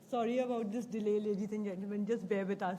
Sorry about this delay, ladies and gentlemen. Just bear with us.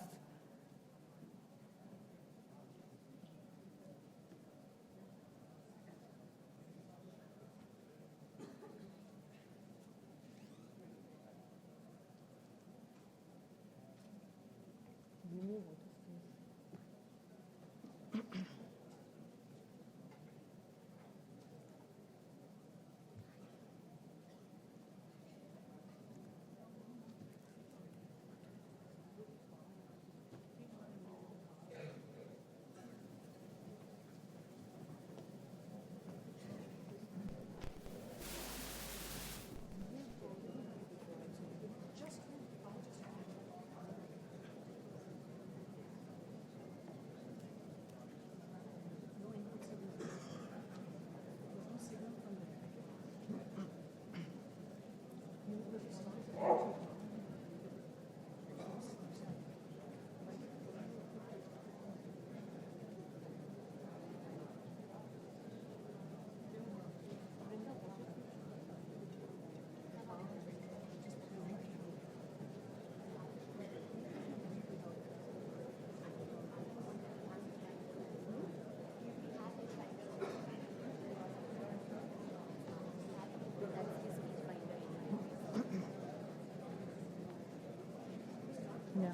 Yeah.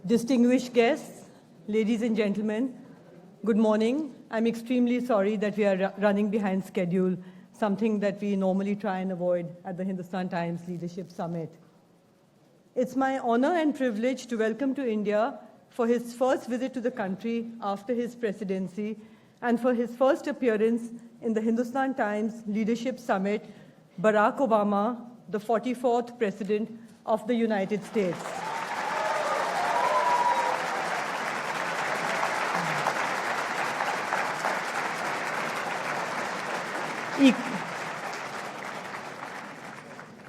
Distinguished guests, ladies and gentlemen, good morning. I'm extremely sorry that we are running behind schedule, something that we normally try and avoid at the Hindustan Times Leadership Summit. It's my honor and privilege to welcome to India for his first visit to the country after his presidency and for his first appearance in the Hindustan Times Leadership Summit, Barack Obama, the 44th President of the United States.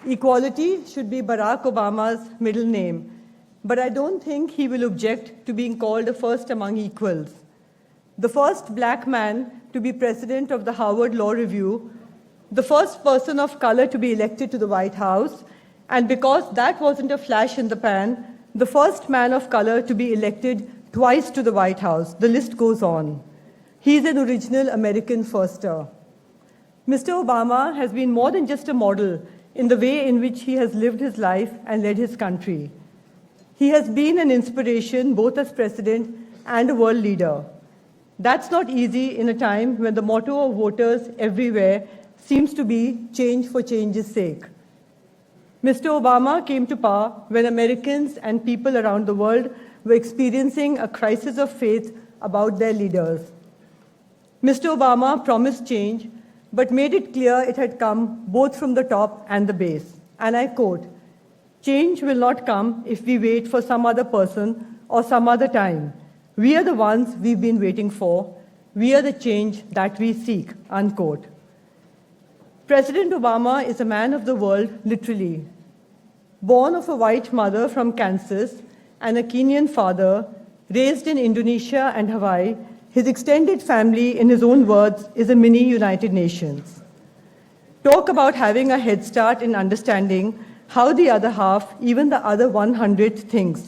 Equality should be Barack Obama's middle name, but I don't think he will object to being called a first among equals. The first black man to be president of the Harvard Law Review, the first person of color to be elected to the White House, and because that wasn't a flash in the pan, the first man of color to be elected twice to the White House. The list goes on. He's an original American firster. Mr. Obama has been more than just a model in the way in which he has lived his life and led his country. He has been an inspiration both as president and a world leader. That's not easy in a time when the motto of voters everywhere seems to be change for change's sake. Mr. Obama came to power when Americans and people around the world were experiencing a crisis of faith about their leaders. Mr. Obama promised change, but made it clear it had come both from the top and the base. And I quote, "Change will not come if we wait for some other person or some other time. We are the ones we've been waiting for. We are the change that we seek," unquote. President Obama is a man of the world, literally. Born of a white mother from Kansas and a Kenyan father, raised in Indonesia and Hawaii, his extended family, in his own words, is a mini United Nations. Talk about having a head start in understanding how the other half, even the other 100, thinks.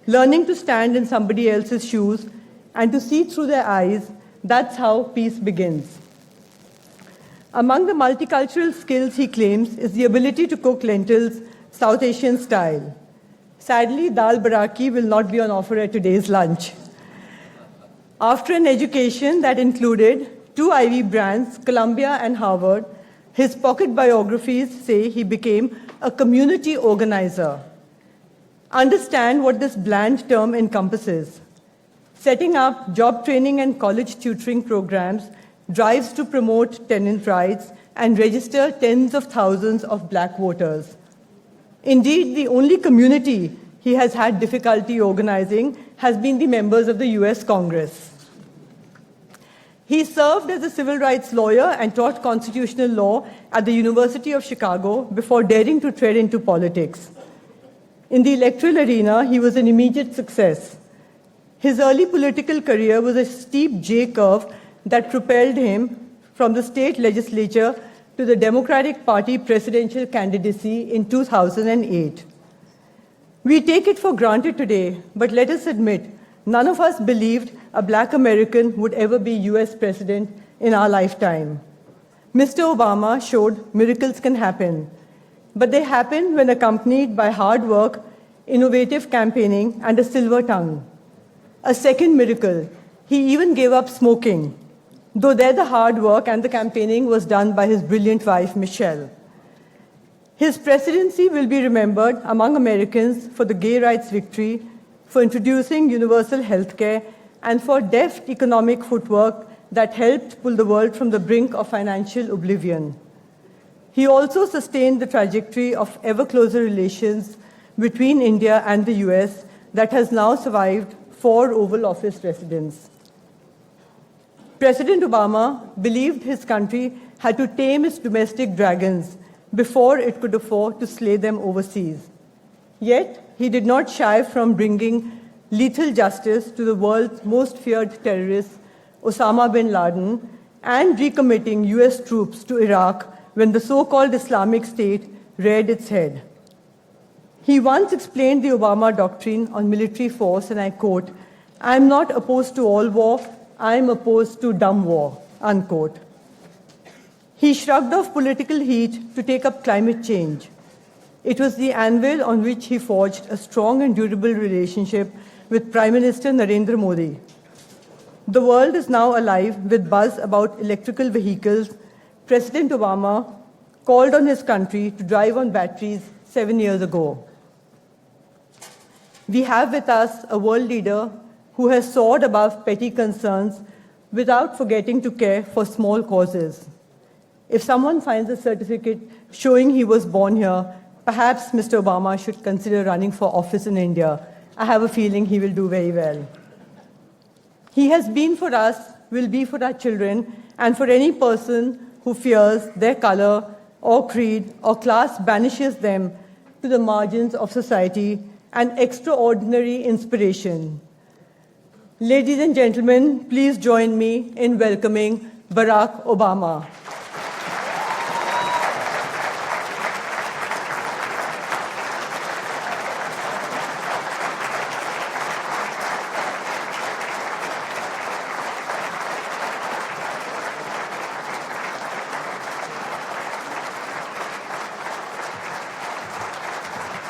Learning to stand in somebody else's shoes and to see through their eyes, that's how peace begins. Among the multicultural skills he claims is the ability to cook lentils South Asian style. Sadly, dal baraki will not be on offer at today's lunch. After an education that included 2 Ivy brands, Columbia and Harvard, his pocket biographies say he became a community organizer. Understand what this bland term encompasses. Setting up job training and college tutoring programs, drives to promote tenant rights, and register tens of thousands of black voters. Indeed, the only community he has had difficulty organizing has been the members of the US Congress. He served as a civil rights lawyer and taught constitutional law at the University of Chicago before daring to tread into politics. In the electoral arena, he was an immediate success. His early political career was a steep J-curve that propelled him from the state legislature to the Democratic Party presidential candidacy in 2008. We take it for granted today, but let us admit, none of us believed a black American would ever be US president in our lifetime. Mr. Obama showed miracles can happen, but they happen when accompanied by hard work, innovative campaigning, and a silver tongue. A second miracle, he even gave up smoking, though there the hard work and the campaigning was done by his brilliant wife, Michelle. His presidency will be remembered among Americans for the gay rights victory, for introducing universal health care, and for deft economic footwork that helped pull the world from the brink of financial oblivion. He also sustained the trajectory of ever closer relations between India and the US that has now survived 4 Oval Office residents. President Obama believed his country had to tame its domestic dragons before it could afford to slay them overseas. Yet, he did not shy from bringing lethal justice to the world's most feared terrorist, Osama bin Laden, and recommitting US troops to Iraq when the so-called Islamic State reared its head. He once explained the Obama doctrine on military force, and I quote, "I'm not opposed to all war, I'm opposed to dumb war," unquote. He shrugged off political heat to take up climate change. It was the anvil on which he forged a strong and durable relationship with Prime Minister Narendra Modi. The world is now alive with buzz about electrical vehicles. President Obama called on his country to drive on batteries 7 years ago. We have with us a world leader who has soared above petty concerns without forgetting to care for small causes. If someone finds a certificate showing he was born here, perhaps Mr. Obama should consider running for office in India. I have a feeling he will do very well. He has been for us, will be for our children, and for any person who fears their color or creed or class banishes them to the margins of society, an extraordinary inspiration. Ladies and gentlemen, please join me in welcoming Barack Obama.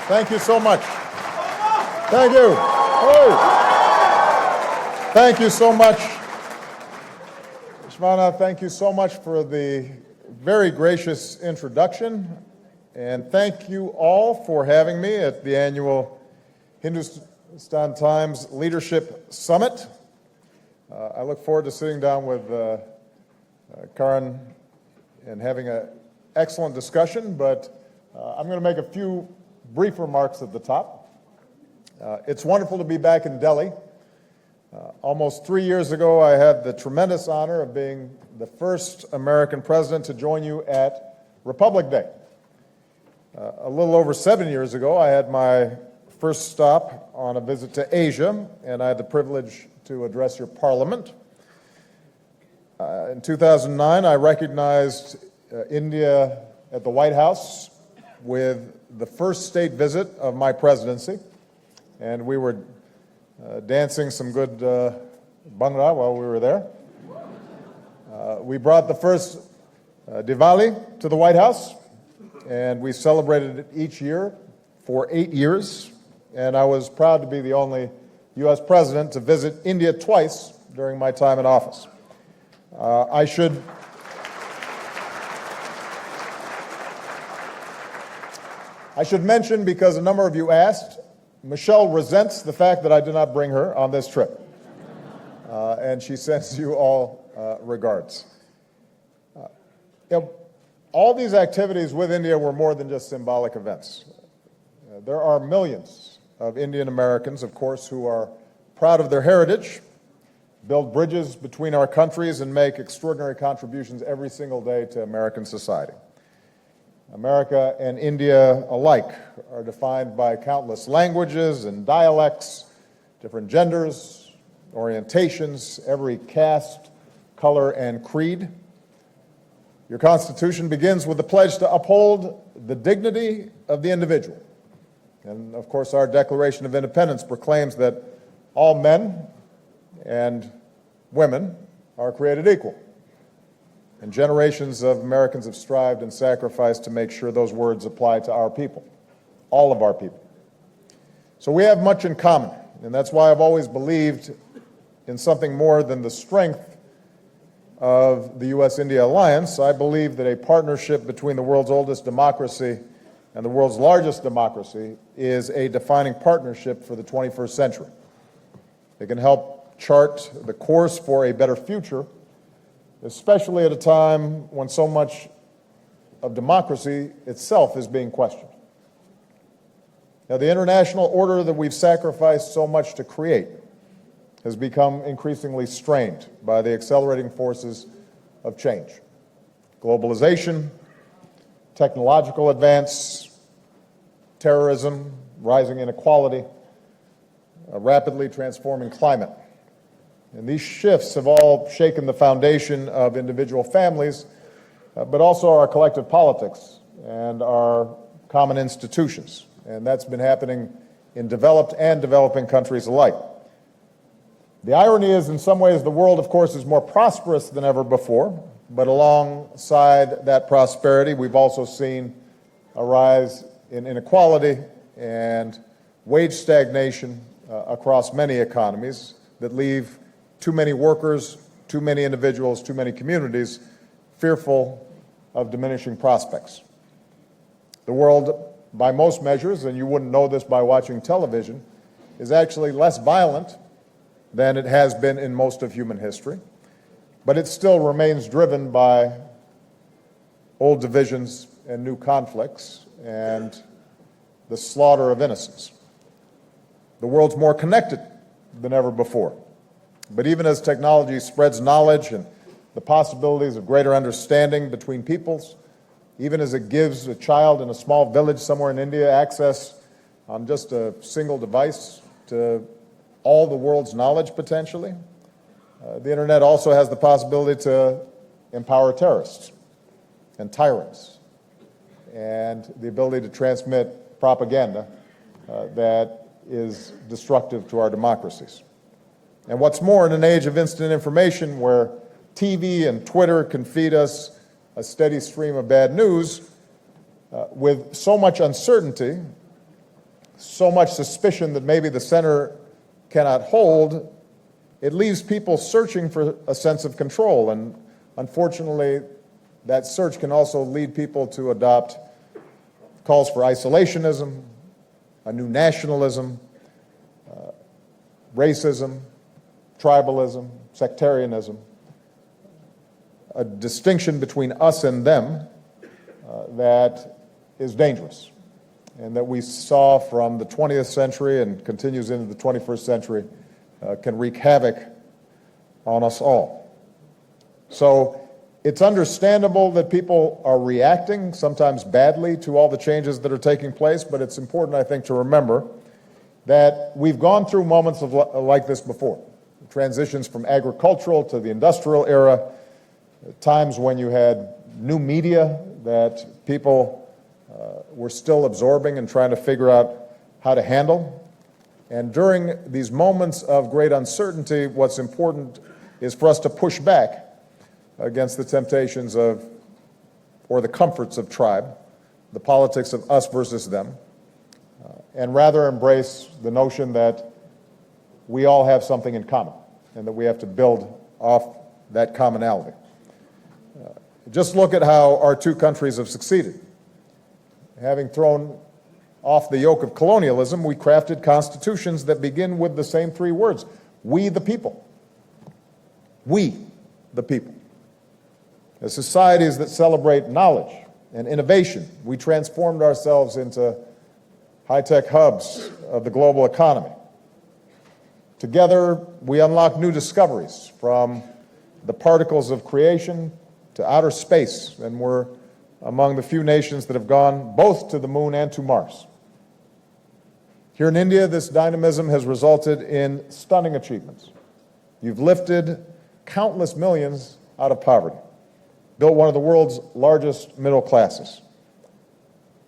Thank you so much. Thank you. Oh. Thank you so much. Shmana, thank you so much for the very gracious introduction. And thank you all for having me at the annual Hindustan Times Leadership Summit. I look forward to sitting down with Karan and having an excellent discussion, but I'm going to make a few brief remarks at the top. It's wonderful to be back in Delhi. Almost 3 years ago, I had the tremendous honor of being the first American president to join you at Republic Day. A little over 7 years ago, I had my first stop on a visit to Asia, and I had the privilege to address your parliament. In 2009, I recognized India at the White House with the first state visit of my presidency, and we were dancing some good Bhangra while we were there. We brought the first Diwali to the White House, and we celebrated it each year for 8 years, and I was proud to be the only U.S. president to visit India twice during my time in office. I should mention, because a number of you asked, Michelle resents the fact that I did not bring her on this trip, and she sends you all regards. All these activities with India were more than just symbolic events. There are millions of Indian Americans, of course, who are proud of their heritage, build bridges between our countries, and make extraordinary contributions every single day to American society. America and India alike are defined by countless languages and dialects, different genders, orientations, every caste, color, and creed. Your Constitution begins with the pledge to uphold the dignity of the individual. And, of course, our Declaration of Independence proclaims that all men and women are created equal. And generations of Americans have strived and sacrificed to make sure those words apply to our people, all of our people. So we have much in common, and that's why I've always believed in something more than the strength of the U.S.-India alliance. I believe that a partnership between the world's oldest democracy and the world's largest democracy is a defining partnership for the 21st century. It can help chart the course for a better future, especially at a time when so much of democracy itself is being questioned. Now, the international order that we've sacrificed so much to create has become increasingly strained by the accelerating forces of change. Globalization, technological advance, terrorism, rising inequality, a rapidly transforming climate. And these shifts have all shaken the foundation of individual families, but also our collective politics and our common institutions. And that's been happening in developed and developing countries alike. The irony is, in some ways, the world, of course, is more prosperous than ever before, but alongside that prosperity, we've also seen a rise in inequality and wage stagnation across many economies that leave too many workers, too many individuals, too many communities fearful of diminishing prospects. The world, by most measures, and you wouldn't know this by watching television, is actually less violent than it has been in most of human history, but it still remains driven by old divisions and new conflicts and the slaughter of innocents. The world's more connected than ever before. But even as technology spreads knowledge and the possibilities of greater understanding between peoples, even as it gives a child in a small village somewhere in India access on just a single device to all the world's knowledge potentially, the internet also has the possibility to empower terrorists and tyrants and the ability to transmit propaganda that is destructive to our democracies. And what's more, in an age of instant information where TV and Twitter can feed us a steady stream of bad news, with so much uncertainty, so much suspicion that maybe the center cannot hold, it leaves people searching for a sense of control. And unfortunately, that search can also lead people to adopt calls for isolationism, a new nationalism, racism, tribalism, sectarianism, a distinction between us and them that is dangerous and that we saw from the 20th century and continues into the 21st century can wreak havoc on us all. So it's understandable that people are reacting, sometimes badly, to all the changes that are taking place, but it's important, I think, to remember that we've gone through moments like this before. Transitions from agricultural to the industrial era, times when you had new media that people were still absorbing and trying to figure out how to handle. And during these moments of great uncertainty, what's important is for us to push back against the temptations of, or the comforts of tribe, the politics of us versus them, and rather embrace the notion that we all have something in common and that we have to build off that commonality. Just look at how our two countries have succeeded. Having thrown off the yoke of colonialism, we crafted constitutions that begin with the same three words: we the people. We the people. As societies that celebrate knowledge and innovation, we transformed ourselves into high-tech hubs of the global economy. Together, we unlock new discoveries, from the particles of creation to outer space, and we're among the few nations that have gone both to the moon and to Mars. Here in India, this dynamism has resulted in stunning achievements. You've lifted countless millions out of poverty, built one of the world's largest middle classes.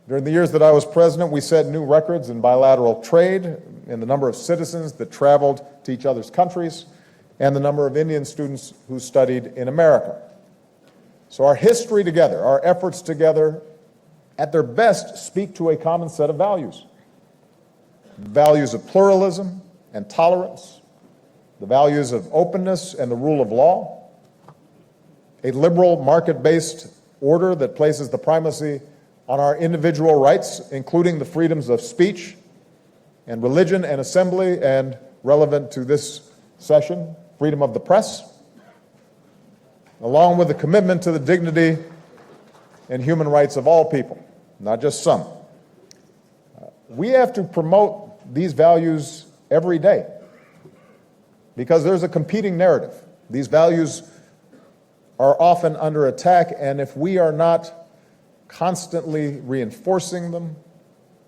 During the years that I was president, we set new records in bilateral trade, in the number of citizens that traveled to each other's countries, and the number of Indian students who studied in America. So our history together, our efforts together, at their best, speak to a common set of values. Values of pluralism and tolerance, the values of openness and the rule of law, a liberal market-based order that places the primacy on our individual rights, including the freedoms of speech and religion and assembly, and relevant to this session, freedom of the press, along with a commitment to the dignity and human rights of all people, not just some. We have to promote these values every day because there's a competing narrative. These values are often under attack, and if we are not constantly reinforcing them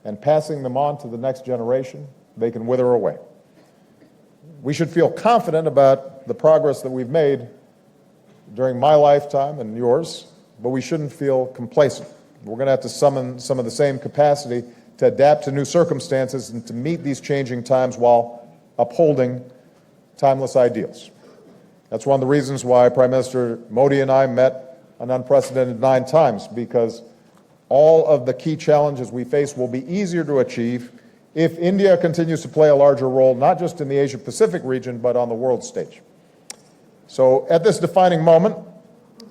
and passing them on to the next generation, they can wither away. We should feel confident about the progress that we've made during my lifetime and yours, but we shouldn't feel complacent. We're going to have to summon some of the same capacity to adapt to new circumstances and to meet these changing times while upholding timeless ideals. That's one of the reasons why Prime Minister Modi and I met an unprecedented 9 times, because all of the key challenges we face will be easier to achieve if India continues to play a larger role, not just in the Asia-Pacific region, but on the world stage. So at this defining moment,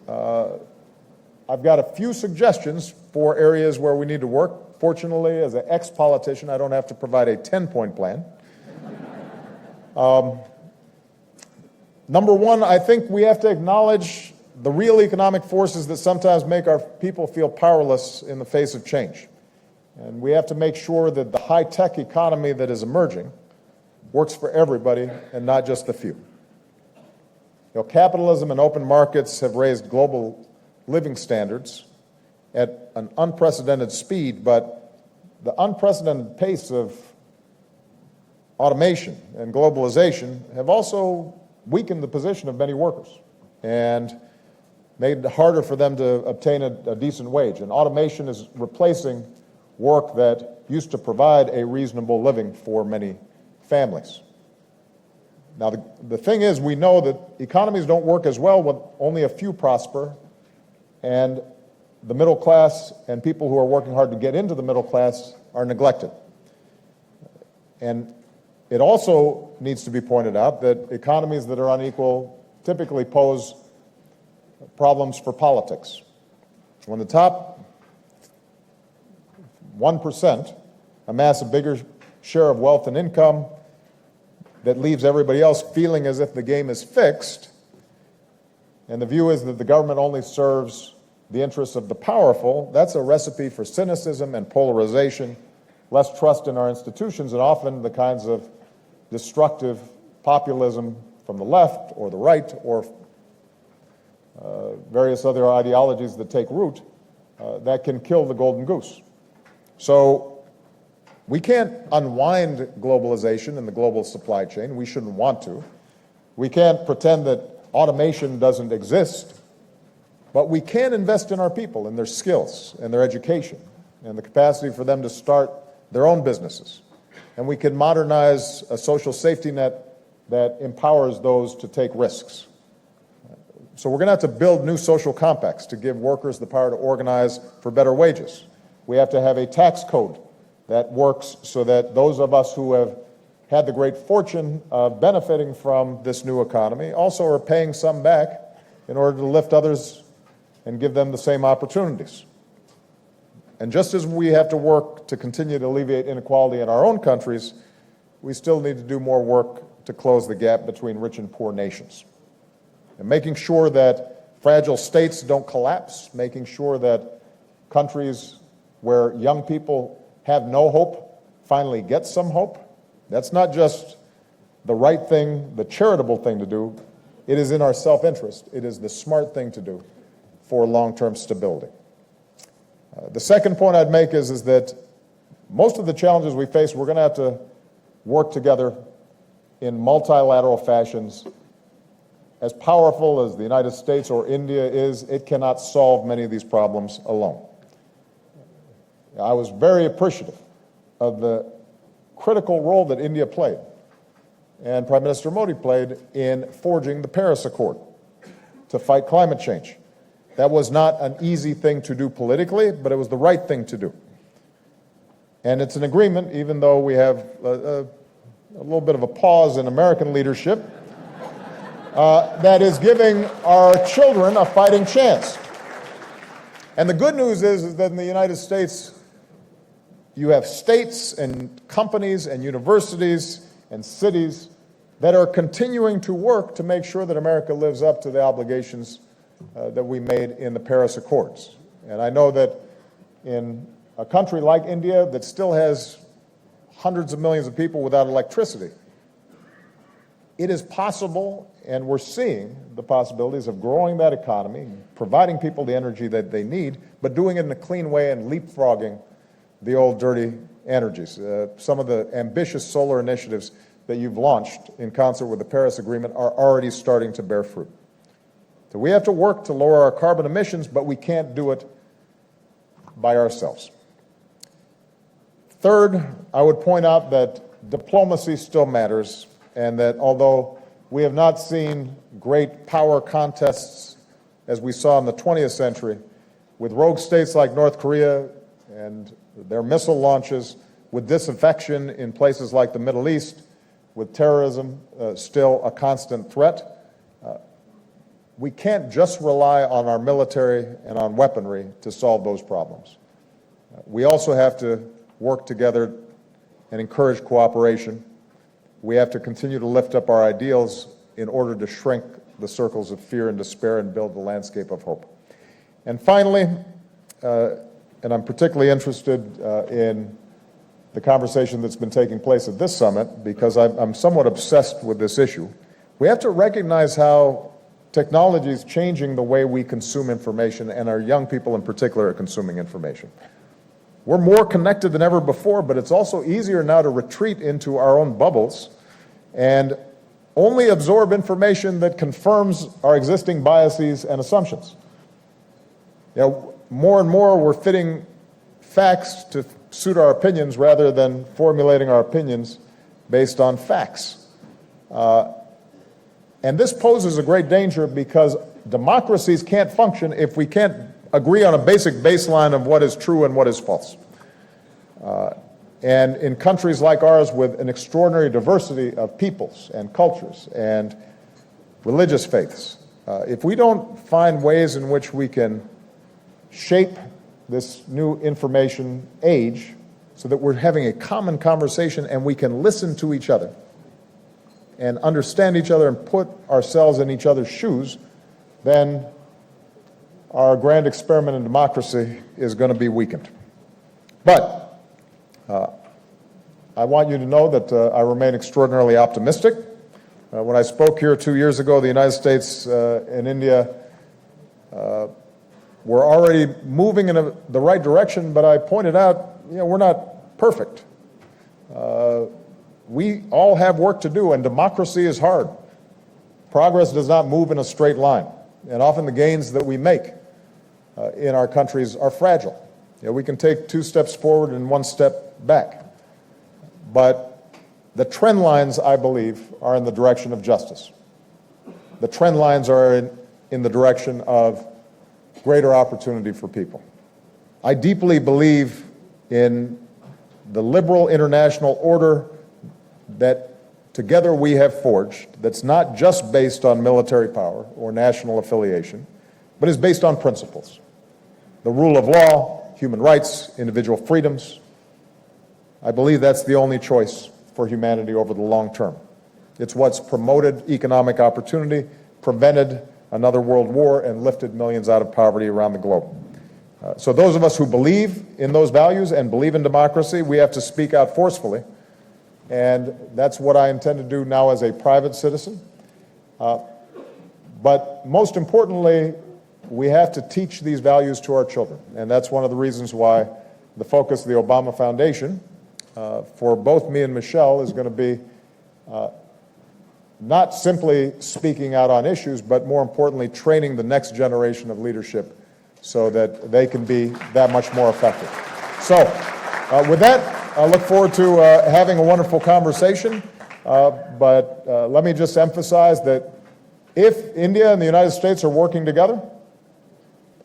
I've got a few suggestions for areas where we need to work. Fortunately, as an ex-politician, I don't have to provide a 10-point plan. Number one, I think we have to acknowledge the real economic forces that sometimes make our people feel powerless in the face of change. And we have to make sure that the high-tech economy that is emerging works for everybody and not just the few. Capitalism and open markets have raised global living standards at an unprecedented speed, but the unprecedented pace of automation and globalization have also weakened the position of many workers and made it harder for them to obtain a decent wage. And automation is replacing work that used to provide a reasonable living for many families. Now, the thing is, we know that economies don't work as well when only a few prosper, and the middle class and people who are working hard to get into the middle class are neglected. And it also needs to be pointed out that economies that are unequal typically pose problems for politics. When the top 1% amass a bigger share of wealth and income that leaves everybody else feeling as if the game is fixed, and the view is that the government only serves the interests of the powerful, that's a recipe for cynicism and polarization, less trust in our institutions, and often the kinds of destructive populism from the left or the right or various other ideologies that take root that can kill the golden goose. So we can't unwind globalization and the global supply chain. We shouldn't want to. We can't pretend that automation doesn't exist. But we can invest in our people and their skills and their education and the capacity for them to start their own businesses. And we can modernize a social safety net that empowers those to take risks. So we're going to have to build new social compacts to give workers the power to organize for better wages. We have to have a tax code that works so that those of us who have had the great fortune of benefiting from this new economy also are paying some back in order to lift others and give them the same opportunities. And just as we have to work to continue to alleviate inequality in our own countries, we still need to do more work to close the gap between rich and poor nations. And making sure that fragile states don't collapse, making sure that countries where young people have no hope finally get some hope. That's not just the right thing, the charitable thing to do. It is in our self-interest. It is the smart thing to do for long-term stability. The second point I'd make is that most of the challenges we face, we're going to have to work together in multilateral fashions as powerful as the United States or India is, it cannot solve many of these problems alone. I was very appreciative of the critical role that India played and Prime Minister Modi played in forging the Paris Accord to fight climate change. That was not an easy thing to do politically, but it was the right thing to do. And it's an agreement, even though we have a little bit of a pause in American leadership, that is giving our children a fighting chance. And the good news is that in the United States, you have states and companies and universities and cities that are continuing to work to make sure that America lives up to the obligations that we made in the Paris Accords. And I know that in a country like India that still has hundreds of millions of people without electricity, it is possible, and we're seeing the possibilities of growing that economy, providing people the energy that they need, but doing it in a clean way and leapfrogging the old dirty energies. Some of the ambitious solar initiatives that you've launched in concert with the Paris Agreement are already starting to bear fruit. So we have to work to lower our carbon emissions, but we can't do it by ourselves. Third, I would point out that diplomacy still matters, and that although we have not seen great power contests as we saw in the 20th century, with rogue states like North Korea and their missile launches, with disaffection in places like the Middle East, with terrorism still a constant threat, we can't just rely on our military and on weaponry to solve those problems. We also have to work together and encourage cooperation. We have to continue to lift up our ideals in order to shrink the circles of fear and despair and build the landscape of hope. And finally, and I'm particularly interested in the conversation that's been taking place at this summit, because I'm somewhat obsessed with this issue. We have to recognize how technology is changing the way we consume information, and our young people in particular are consuming information. We're more connected than ever before, but it's also easier now to retreat into our own bubbles and only absorb information that confirms our existing biases and assumptions. You know, more and more we're fitting facts to suit our opinions rather than formulating our opinions based on facts. And this poses a great danger, because democracies can't function if we can't agree on a basic baseline of what is true and what is false. And in countries like ours, with an extraordinary diversity of peoples and cultures and religious faiths, if we don't find ways in which we can shape this new information age so that we're having a common conversation and we can listen to each other and understand each other and put ourselves in each other's shoes, then our grand experiment in democracy is going to be weakened. But I want you to know that I remain extraordinarily optimistic. When I spoke here 2 years ago, the United States and India were already moving in the right direction, but I pointed out, we're not perfect. We all have work to do, and democracy is hard. Progress does not move in a straight line, and often the gains that we make in our countries are fragile. We can take 2 steps forward and 1 step back. But the trend lines, I believe, are in the direction of justice. The trend lines are in the direction of greater opportunity for people. I deeply believe in the liberal international order that together we have forged, that's not just based on military power or national affiliation, but is based on principles. The rule of law, human rights, individual freedoms. I believe that's the only choice for humanity over the long term. It's what's promoted economic opportunity, prevented another world war, and lifted millions out of poverty around the globe. So those of us who believe in those values and believe in democracy, we have to speak out forcefully. And that's what I intend to do now as a private citizen. But most importantly, we have to teach these values to our children. And that's one of the reasons why the focus of the Obama Foundation for both me and Michelle is going to be not simply speaking out on issues, but more importantly, training the next generation of leadership so that they can be that much more effective. So with that, I look forward to having a wonderful conversation, but let me just emphasize that if India and the United States are working together,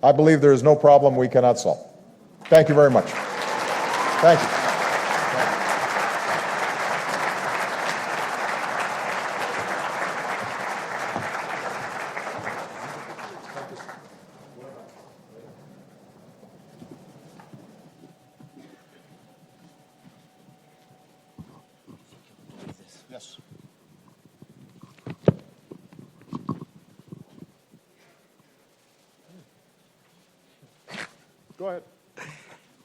I believe there is no problem we cannot solve. Thank you very much. Thank you. Yes. Go ahead.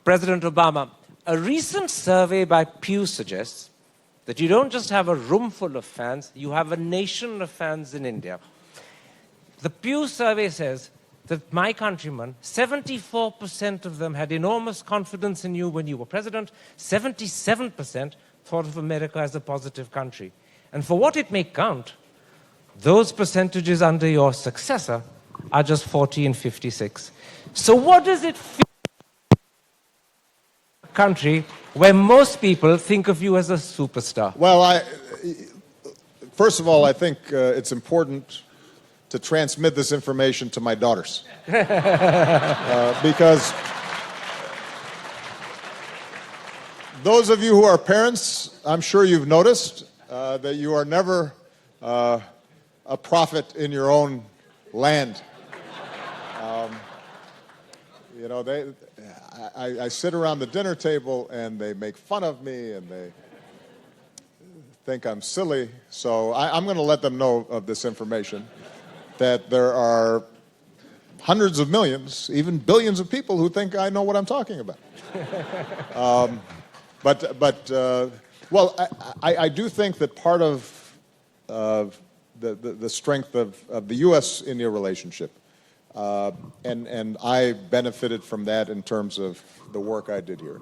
President Obama, a recent survey by Pew suggests that you don't just have a room full of fans, you have a nation of fans in India. The Pew survey says that my countrymen, 74% of them had enormous confidence in you when you were president, 77% thought of America as a positive country. And for what it may count, those percentages under your successor are just 40 and 56. So what does it feel country where most people think of you as a superstar? Well, first of all, I think it's important to transmit this information to my daughters. Because those of you who are parents, I'm sure you've noticed that you are never a prophet in your own land. You know, I sit around the dinner table and they make fun of me and they think I'm silly. So I'm going to let them know of this information, that there are hundreds of millions, even billions of people who think I know what I'm talking about. Well, I do think that part of the strength of the U.S.-India relationship, and I benefited from that in terms of the work I did here,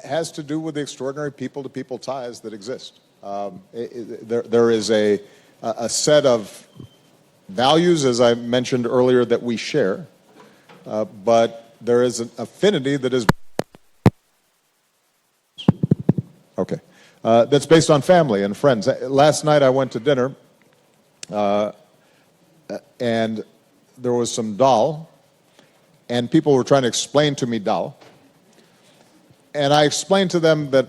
has to do with the extraordinary people-to-people ties that exist. There is a set of values, as I mentioned earlier, that we share, but there is an affinity that is okay. That's based on family and friends. Last night I went to dinner, and there was some dal, and people were trying to explain to me dal, and I explained to them that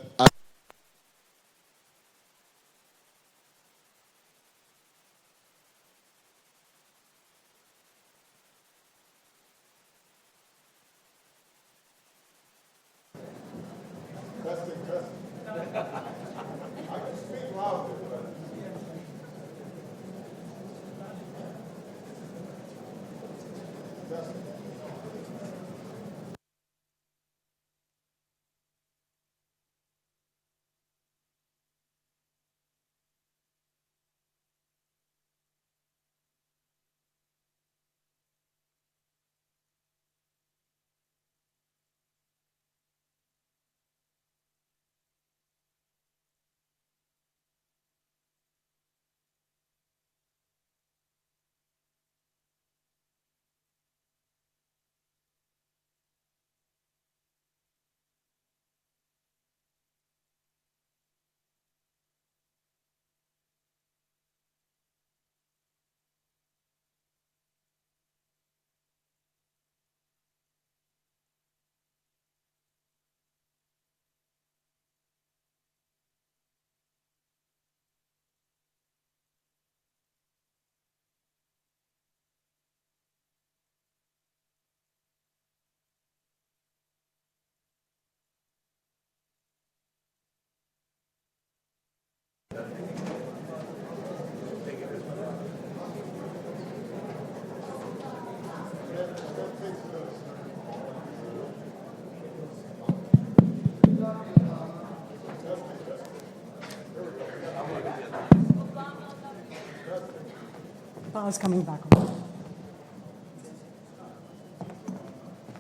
Power's coming back on.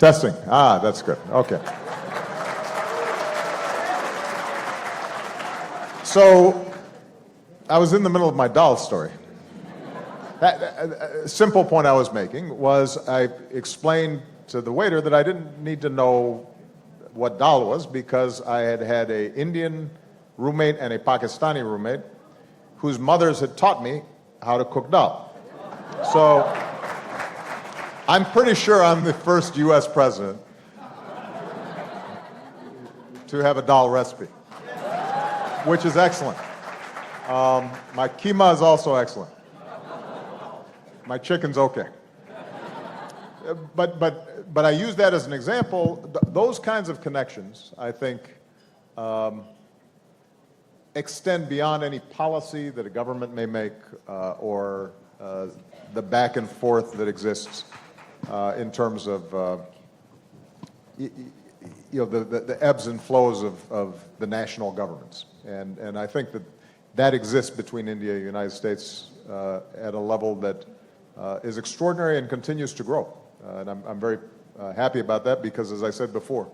testing. That's good. Okay. So I was in the middle of my dal story. Simple point I was making was I explained to the waiter that I didn't need to know what dal was because I had had an Indian roommate and a Pakistani roommate whose mothers had taught me how to cook dal. So I'm pretty sure I'm the first U.S. president to have a dal recipe, which is excellent. My keema is also excellent. My chicken's okay. But I use that as an example. Those kinds of connections, I think, extend beyond any policy that a government may make or the back and forth that exists in terms of the ebbs and flows of the national governments. And I think that exists between India and the United States at a level that is extraordinary and continues to grow. And I'm very happy about that because, as I said before,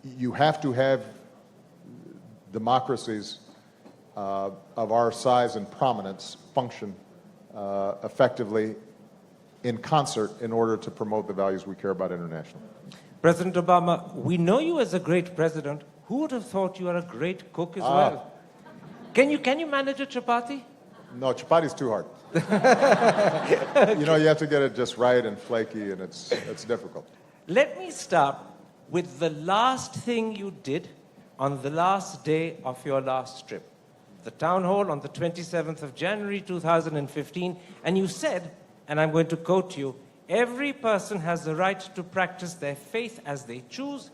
you have to have democracies of our size and prominence function effectively in concert in order to promote the values we care about internationally. President Obama, we know you as a great president. Who would have thought you are a great cook as well? Can you manage a chapati? No, chapati's too hard. You have to get it just right and flaky, and it's difficult. Let me start with the last thing you did on the last day of your last trip, the town hall on the 27th of January 2015, and you said, and I'm going to quote you, "Every person has the right to practice their faith as they choose.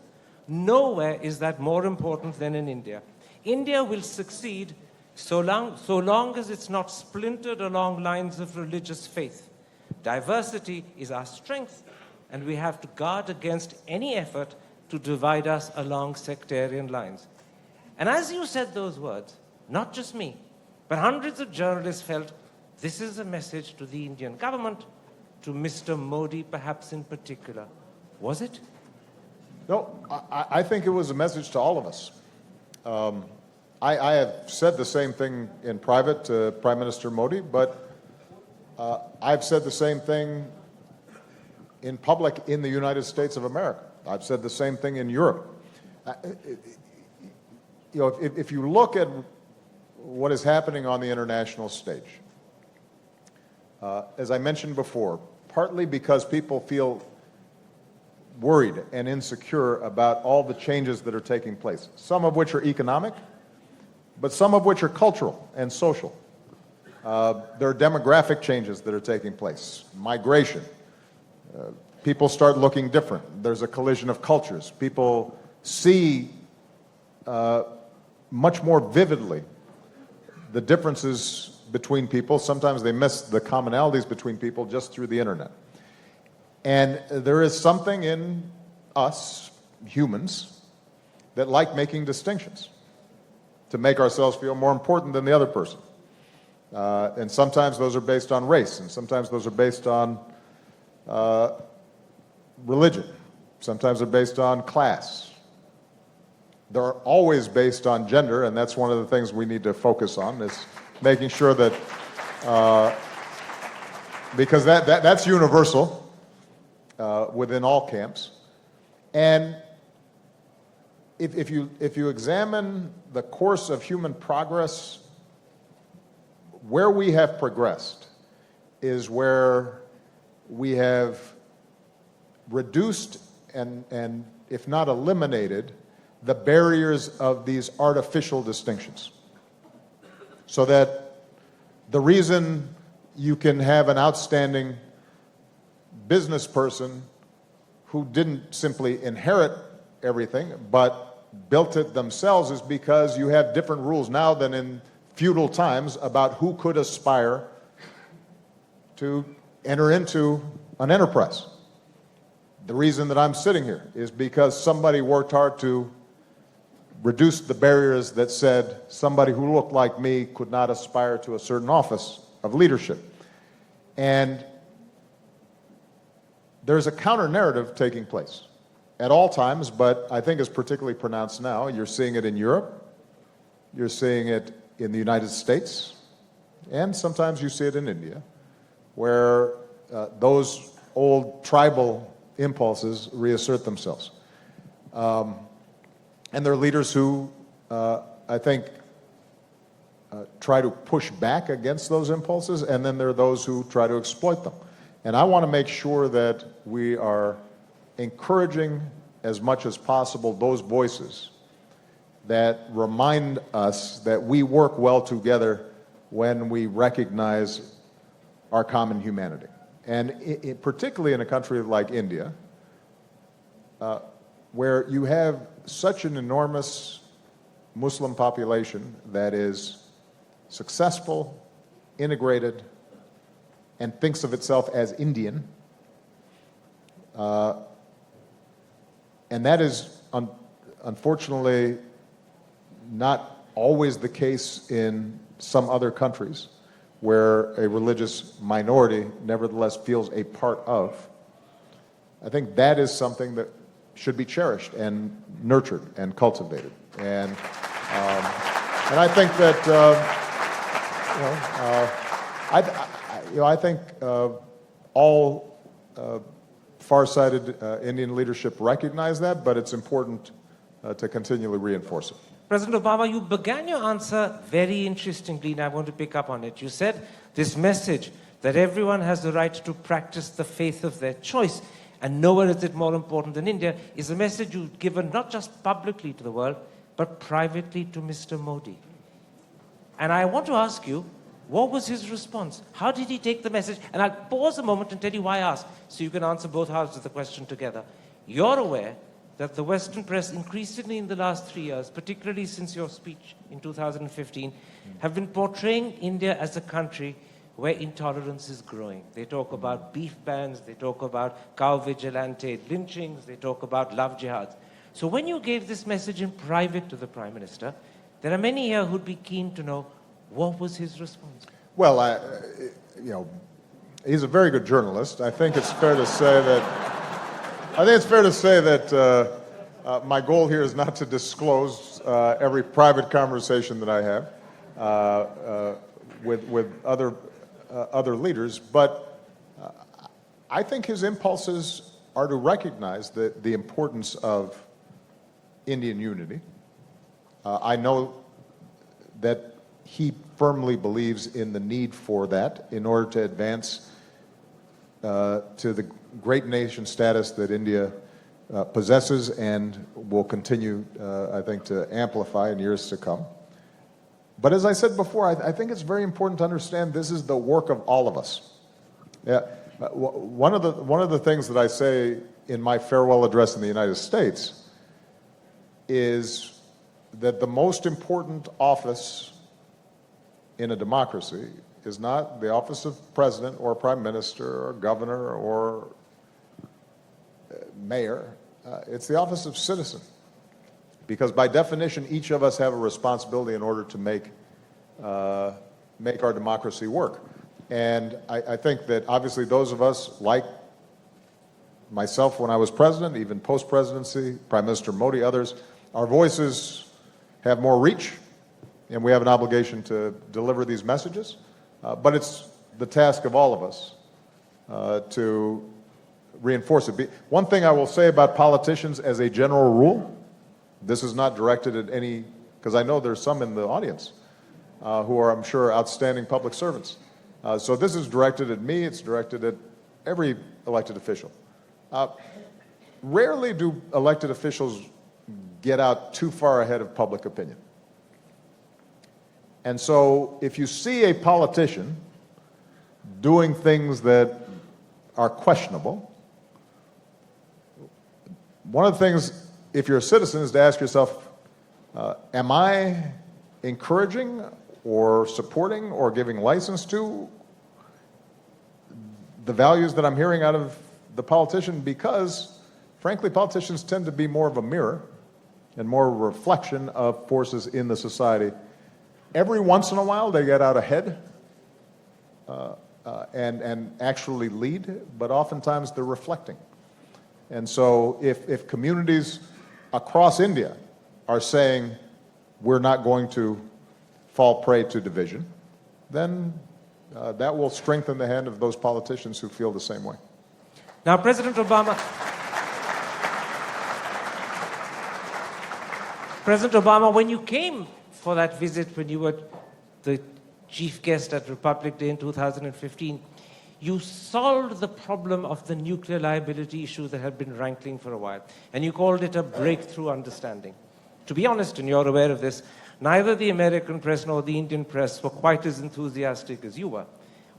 Nowhere is that more important than in India. India will succeed so long as it's not splintered along lines of religious faith. Diversity is our strength, and we have to guard against any effort to divide us along sectarian lines." And as you said those words, not just me, but hundreds of journalists felt this is a message to the Indian government, to Mr. Modi perhaps in particular. Was it? No, I think it was a message to all of us. I have said the same thing in private to Prime Minister Modi, but I've said the same thing in public in the United States of America. I've said the same thing in Europe. If you look at what is happening on the international stage, as I mentioned before, partly because people feel worried and insecure about all the changes that are taking place, some of which are economic, but some of which are cultural and social. There are demographic changes that are taking place, migration. People start looking different. There's a collision of cultures. People see much more vividly the differences between people. Sometimes they miss the commonalities between people just through the internet. And there is something in us, humans, that like making distinctions to make ourselves feel more important than the other person. And sometimes those are based on race, and sometimes those are based on religion. Sometimes they're based on class. They're always based on gender, and that's one of the things we need to focus on, is making sure that, because that's universal within all camps. And if you examine the course of human progress, where we have progressed is where we have reduced and if not eliminated, the barriers of these artificial distinctions. So that the reason you can have an outstanding business person who didn't simply inherit everything, but built it themselves, is because you have different rules now than in feudal times about who could aspire to enter into an enterprise. The reason that I'm sitting here is because somebody worked hard to reduce the barriers that said somebody who looked like me could not aspire to a certain office of leadership. And there's a counter-narrative taking place at all times, but I think it's particularly pronounced now. You're seeing it in Europe. You're seeing it in the United States, and sometimes you see it in India, where those old tribal impulses reassert themselves. And there are leaders who, I think, try to push back against those impulses, and then there are those who try to exploit them. And I want to make sure that we are encouraging as much as possible those voices that remind us that we work well together when we recognize our common humanity. And particularly in a country like India, where you have such an enormous Muslim population that is successful, integrated, and thinks of itself as Indian. And that is, unfortunately, not always the case in some other countries where a religious minority nevertheless feels a part of. I think that is something that should be cherished and nurtured and cultivated. And I think that I think all far-sighted Indian leadership recognize that, but it's important to continually reinforce it. President Obama, you began your answer very interestingly, and I want to pick up on it. You said this message that everyone has the right to practice the faith of their choice, and nowhere is it more important than India, is a message you've given not just publicly to the world, but privately to Mr. Modi. And I want to ask you, what was his response? How did he take the message? And I'll pause a moment and tell you why I asked, so you can answer both halves of the question together. You're aware that the Western press increasingly in the last 3 years, particularly since your speech in 2015, have been portraying India as a country where intolerance is growing. They talk about beef bans, they talk about cow vigilante lynchings, they talk about love jihads. So when you gave this message in private to the Prime Minister, there are many here who'd be keen to know, what was his response? Well, he's a very good journalist. I think it's fair to say that my goal here is not to disclose every private conversation that I have with other leaders, but I think his impulses are to recognize the importance of Indian unity. I know that he firmly believes in the need for that in order to advance to the great nation status that India possesses and will continue, I think, to amplify in years to come. But as I said before, I think it's very important to understand this is the work of all of us. Yeah, one of the things that I say in my farewell address in the United States is that the most important office in a democracy is not the office of president or prime minister or governor or mayor. It's the office of citizen. Because by definition, each of us have a responsibility in order to make our democracy work. And I think that obviously those of us, like myself when I was president, even post-presidency, Prime Minister Modi, others, our voices have more reach, and we have an obligation to deliver these messages. But it's the task of all of us to reinforce it. One thing I will say about politicians as a general rule, this is not directed at any, because I know there's some in the audience who are, I'm sure, outstanding public servants. So this is directed at me, it's directed at every elected official. Rarely do elected officials get out too far ahead of public opinion. And so if you see a politician doing things that are questionable, one of the things, if you're a citizen, is to ask yourself, am I encouraging or supporting or giving license to the values that I'm hearing out of the politician? Because, frankly, politicians tend to be more of a mirror and more a reflection of forces in the society. Every once in a while, they get out ahead and actually lead, but oftentimes they're reflecting. And so if communities across India are saying, we're not going to fall prey to division, then that will strengthen the hand of those politicians who feel the same way. Now, President Obama, when you came for that visit, when you were the chief guest at Republic Day in 2015, you solved the problem of the nuclear liability issue that had been rankling for a while, and you called it a breakthrough understanding. To be honest, and you're aware of this, neither the American press nor the Indian press were quite as enthusiastic as you were.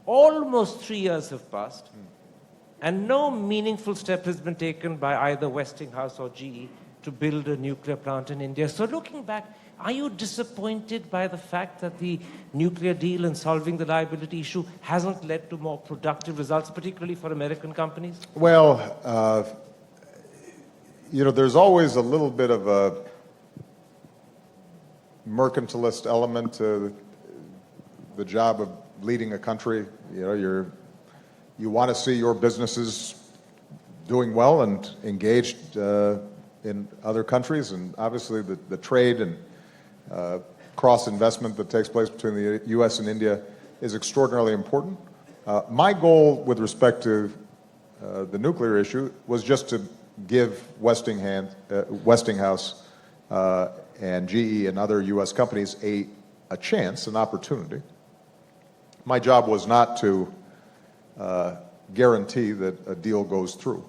Almost 3 years have passed, and no meaningful step has been taken by either Westinghouse or GE to build a nuclear plant in India. So looking back, are you disappointed by the fact that the nuclear deal and solving the liability issue hasn't led to more productive results, particularly for American companies? Well, there's always a little bit of a mercantilist element to the job of leading a country. You want to see your businesses doing well and engaged in other countries, and obviously the trade and cross-investment that takes place between the U.S. and India is extraordinarily important. My goal with respect to the nuclear issue was just to give Westinghouse and GE and other U.S. companies a chance, an opportunity. My job was not to guarantee that a deal goes through.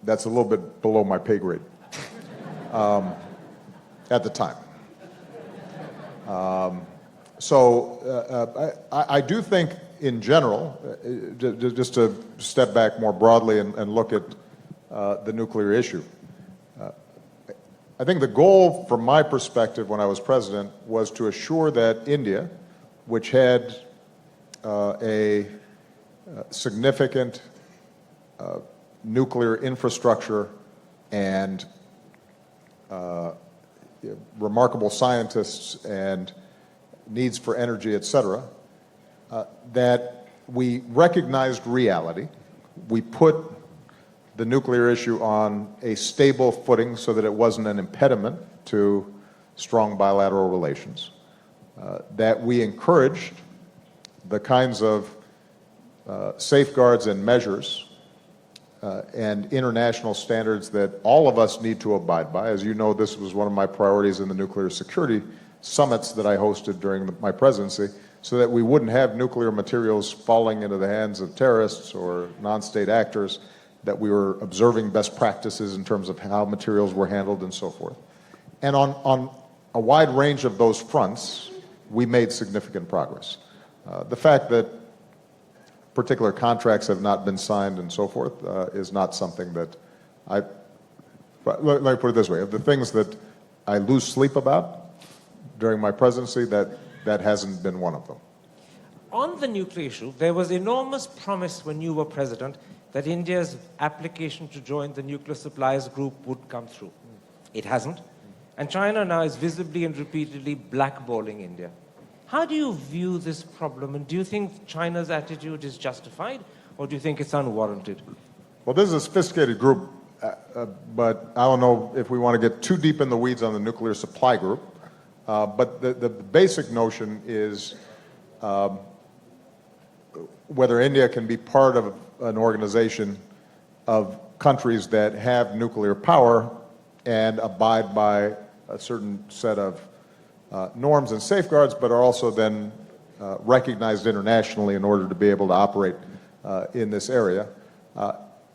That's a little bit below my pay grade at the time. I do think, in general, just to step back more broadly and look at the nuclear issue, I think the goal, from my perspective when I was president, was to assure that India, which had a significant nuclear infrastructure and remarkable scientists and needs for energy, et cetera, that we recognized reality. We put the nuclear issue on a stable footing so that it wasn't an impediment to strong bilateral relations, that we encouraged the kinds of safeguards and measures and international standards that all of us need to abide by. As you know, this was one of my priorities in the nuclear security summits that I hosted during my presidency, so that we wouldn't have nuclear materials falling into the hands of terrorists or non-state actors, that we were observing best practices in terms of how materials were handled and so forth. And on a wide range of those fronts, we made significant progress. The fact that particular contracts have not been signed and so forth is not something that let me put it this way, of the things that I lose sleep about during my presidency, that hasn't been one of them. On the nuclear issue, there was enormous promise when you were president that India's application to join the nuclear suppliers group would come through. It hasn't. And China now is visibly and repeatedly blackballing India. How do you view this problem? And do you think China's attitude is justified, or do you think it's unwarranted? Well, this is a sophisticated group, but I don't know if we want to get too deep in the weeds on the nuclear supply group. But the basic notion is whether India can be part of an organization of countries that have nuclear power and abide by a certain set of norms and safeguards, but are also then recognized internationally in order to be able to operate in this area.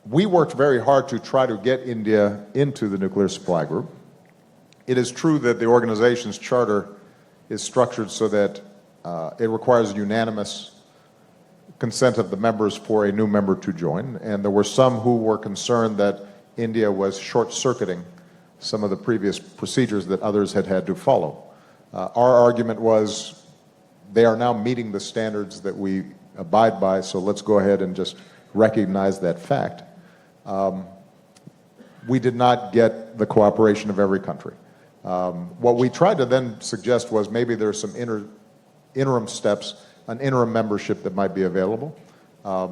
We worked very hard to try to get India into the nuclear supply group. It is true that the organization's charter is structured so that it requires unanimous consent of the members for a new member to join, and there were some who were concerned that India was short-circuiting some of the previous procedures that others had had to follow. Our argument was they are now meeting the standards that we abide by, so let's go ahead and just recognize that fact. We did not get the cooperation of every country. What we tried to then suggest was maybe there's some interim steps, an interim membership that might be available. I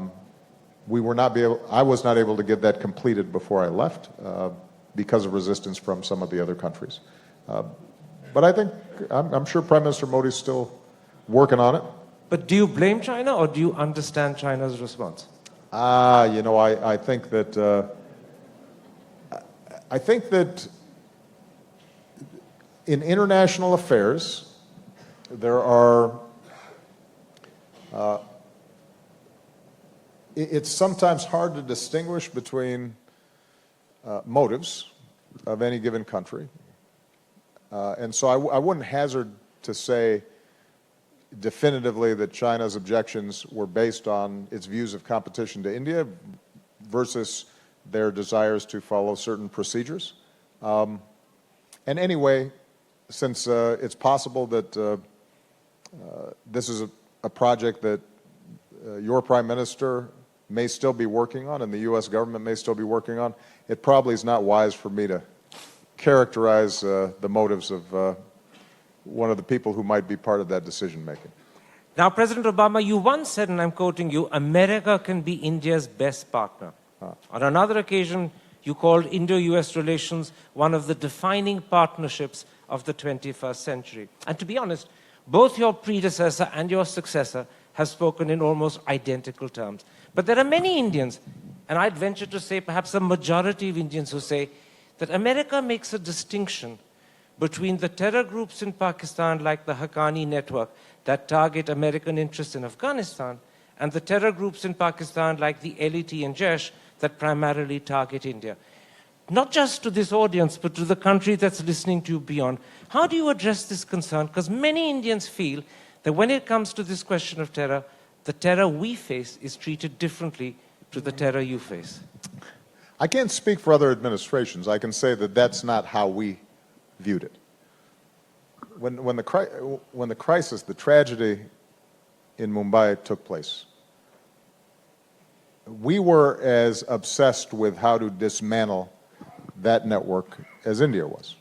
was not able to get that completed before I left because of resistance from some of the other countries. But I think, I'm sure Prime Minister Modi's still working on it. But do you blame China or do you understand China's response? I think that in international affairs, there are, it's sometimes hard to distinguish between motives of any given country. And so I wouldn't hazard to say definitively that China's objections were based on its views of competition to India versus their desires to follow certain procedures. And anyway, since it's possible that this is a project that your Prime Minister may still be working on and the U.S. government may still be working on, it probably is not wise for me to characterize the motives of one of the people who might be part of that decision-making. Now, President Obama, you once said, and I'm quoting you, America can be India's best partner. On another occasion, you called Indo-US relations one of the defining partnerships of the 21st century. And to be honest, both your predecessor and your successor have spoken in almost identical terms. But there are many Indians, and I'd venture to say perhaps a majority of Indians who say that America makes a distinction between the terror groups in Pakistan like the Haqqani network that target American interests in Afghanistan and the terror groups in Pakistan like the LET and Jaish that primarily target India. Not just to this audience, but to the country that's listening to you beyond. How do you address this concern? Because many Indians feel that when it comes to this question of terror, the terror we face is treated differently to the terror you face. I can't speak for other administrations. I can say that that's not how we viewed it. When the crisis, the tragedy in Mumbai took place, we were as obsessed with how to dismantle that network as India was.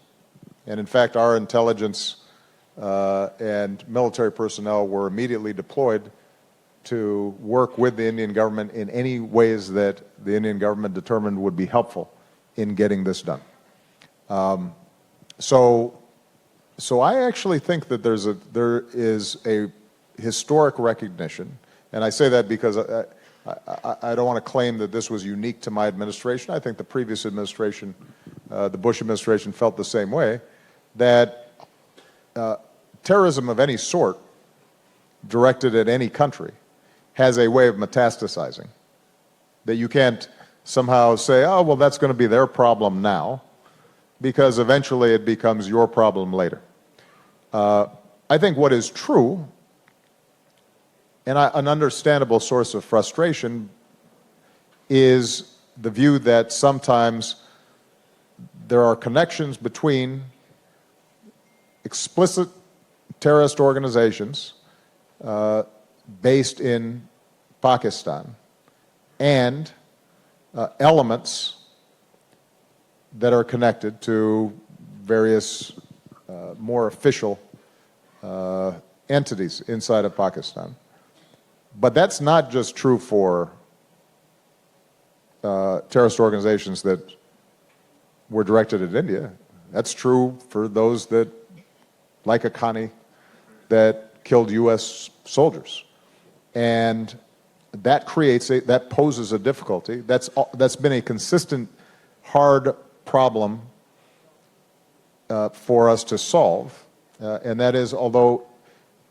And in fact, our intelligence and military personnel were immediately deployed to work with the Indian government in any ways that the Indian government determined would be helpful in getting this done. So I actually think that there is a historic recognition, and I say that because I don't want to claim that this was unique to my administration. I think the previous administration, the Bush administration, felt the same way, that terrorism of any sort directed at any country has a way of metastasizing, that you can't somehow say, oh, well, that's going to be their problem now, because eventually it becomes your problem later. I think what is true, and an understandable source of frustration, is the view that sometimes there are connections between explicit terrorist organizations based in Pakistan and elements that are connected to various more official entities inside of Pakistan. But that's not just true for terrorist organizations that were directed at India. That's true for those that, like Haqqani, that killed U.S. soldiers. And that that poses a difficulty. That's been a consistent, hard problem for us to solve. And that is, although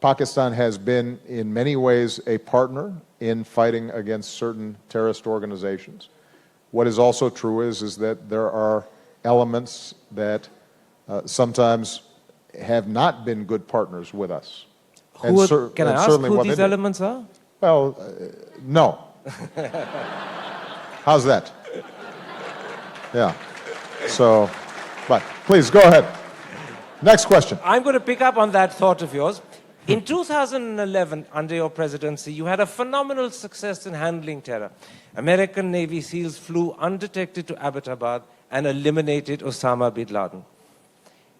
Pakistan has been in many ways a partner in fighting against certain terrorist organizations, what is also true is that there are elements that sometimes have not been good partners with us. Can I ask who these elements are? Well, no. How's that? Yeah. So, but please go ahead. Next question. I'm going to pick up on that thought of yours. In 2011, under your presidency, you had a phenomenal success in handling terror. American Navy SEALs flew undetected to Abbottabad and eliminated Osama bin Laden.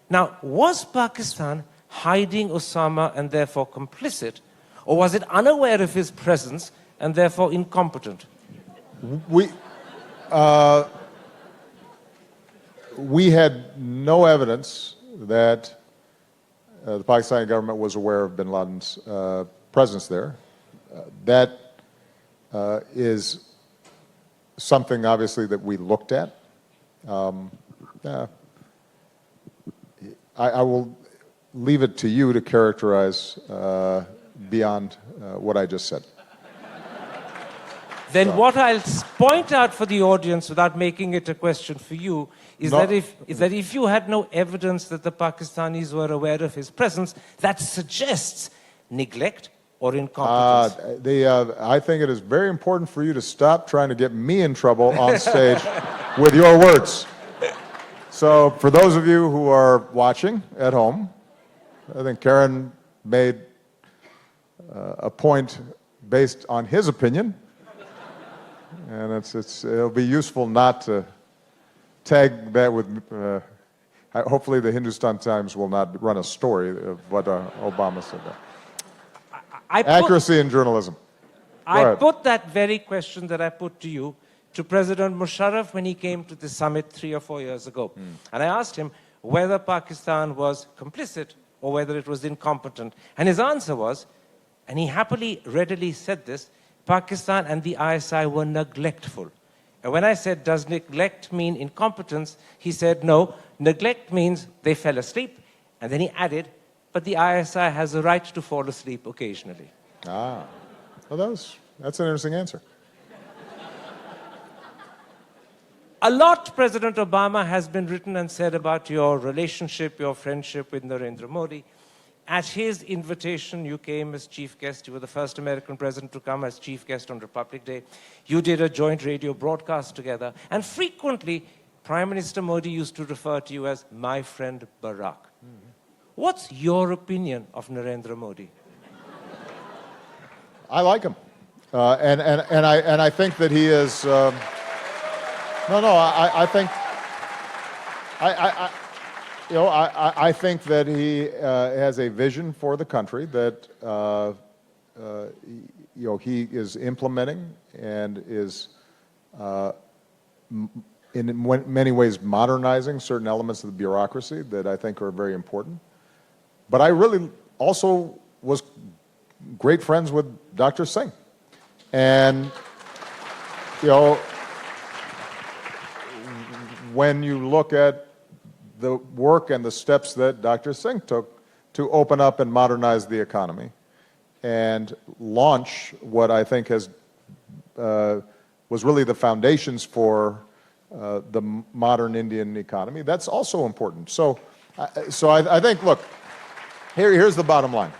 Now, was Pakistan hiding Osama and therefore complicit, or was it unaware of his presence and therefore incompetent? We had no evidence that the Pakistani government was aware of bin Laden's presence there. That is something, obviously, that we looked at. I will leave it to you to characterize beyond what I just said. Then what I'll point out for the audience, without making it a question for you, is that if you had no evidence that the Pakistanis were aware of his presence, that suggests neglect or incompetence. I think it is very important for you to stop trying to get me in trouble on stage with your words. So for those of you who are watching at home, I think Karen made a point based on his opinion, and it'll be useful not to tag that with. Hopefully, the Hindustan Times will not run a story of what Obama said there. Accuracy in journalism. I put that very question that I put to you to President Musharraf when he came to the summit 3 or 4 years ago. And I asked him whether Pakistan was complicit or whether it was incompetent. And his answer was, and he readily said this, Pakistan and the ISI were neglectful. And when I said, does neglect mean incompetence? He said, no, neglect means they fell asleep. And then he added, but the ISI has a right to fall asleep occasionally. Well, that's an interesting answer. A lot, President Obama, has been written and said about your relationship, your friendship with Narendra Modi. At his invitation, you came as chief guest. You were the first American president to come as chief guest on Republic Day. You did a joint radio broadcast together. And frequently, Prime Minister Modi used to refer to you as my friend Barack. What's your opinion of Narendra Modi? I like him, and I think that he is. I think. I think that he has a vision for the country that he is implementing and is in many ways modernizing certain elements of the bureaucracy that I think are very important. But I really also was great friends with Dr. Singh. And, when you look at the work and the steps that Dr. Singh took to open up and modernize the economy and launch what I think was really the foundations for the modern Indian economy, that's also important. So I think, look, here's the bottom line.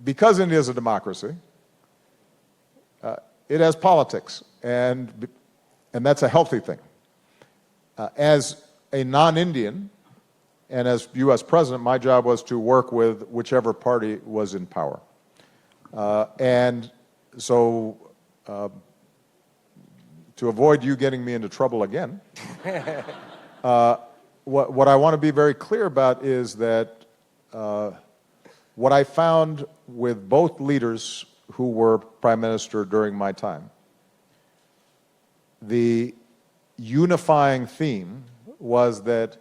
Because India is a democracy, it has politics, and that's a healthy thing. As a non-Indian and as U.S. president, my job was to work with whichever party was in power. And so to avoid you getting me into trouble again, what I want to be very clear about is that what I found with both leaders who were prime minister during my time, the unifying theme was that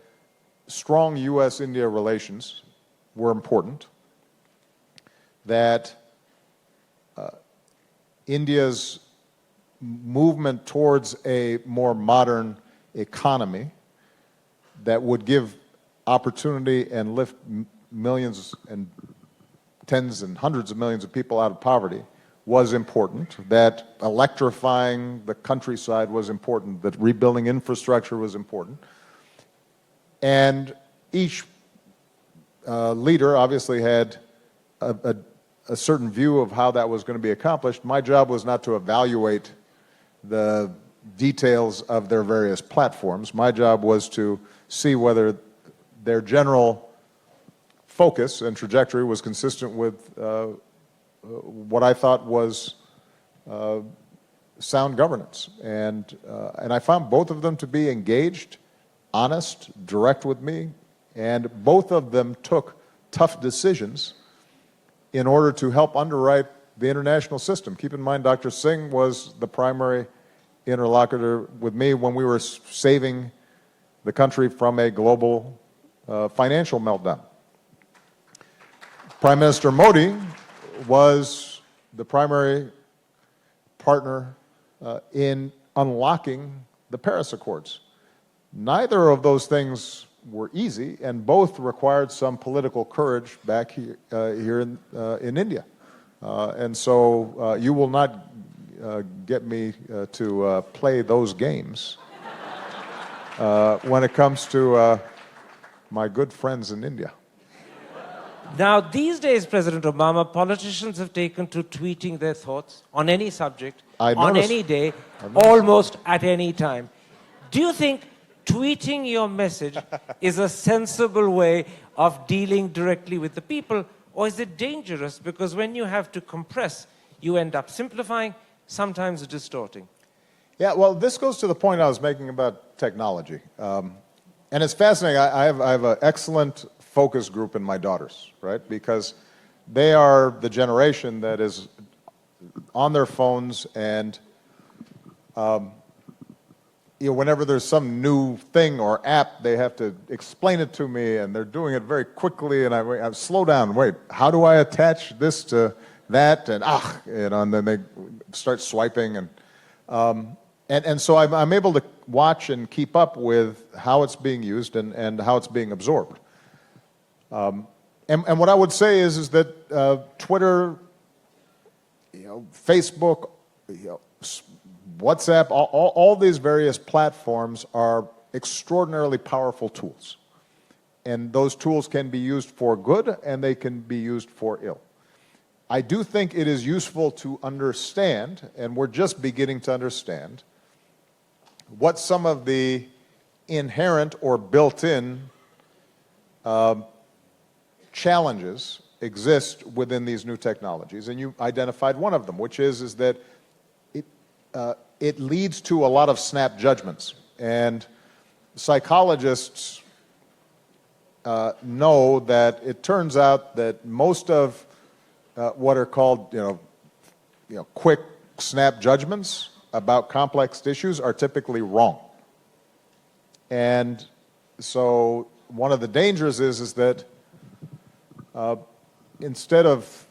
strong U.S.-India relations were important, that India's movement towards a more modern economy that would give opportunity and lift millions and tens and hundreds of millions of people out of poverty was important, that electrifying the countryside was important, that rebuilding infrastructure was important. And each leader obviously had a certain view of how that was going to be accomplished. My job was not to evaluate the details of their various platforms. My job was to see whether their general focus and trajectory was consistent with what I thought was sound governance. And I found both of them to be engaged, honest, direct with me, and both of them took tough decisions in order to help underwrite the international system. Keep in mind, Dr. Singh was the primary interlocutor with me when we were saving the country from a global financial meltdown. Prime Minister Modi was the primary partner in unlocking the Paris Accords. Neither of those things were easy, and both required some political courage back here in India. And so you will not get me to play those games when it comes to my good friends in India. Now, these days, President Obama, politicians have taken to tweeting their thoughts on any subject, on any day, almost at any time. Do you think tweeting your message is a sensible way of dealing directly with the people, or is it dangerous because when you have to compress, you end up simplifying, sometimes distorting? Yeah, well, this goes to the point I was making about technology. And it's fascinating. I have an excellent focus group in my daughters, right? Because they are the generation that is on their phones, and whenever there's some new thing or app, they have to explain it to me, and they're doing it very quickly, and I slow down. Wait, how do I attach this to that? And then they start swiping, and so I'm able to watch and keep up with how it's being used and how it's being absorbed. And what I would say is that Twitter, Facebook, WhatsApp, all these various platforms are extraordinarily powerful tools. And those tools can be used for good, and they can be used for ill. I do think it is useful to understand, and we're just beginning to understand, what some of the inherent or built-in challenges exist within these new technologies. And you identified one of them, which is that it leads to a lot of snap judgments. And psychologists know that it turns out that most of what are called quick snap judgments about complex issues are typically wrong. And so one of the dangers is that instead of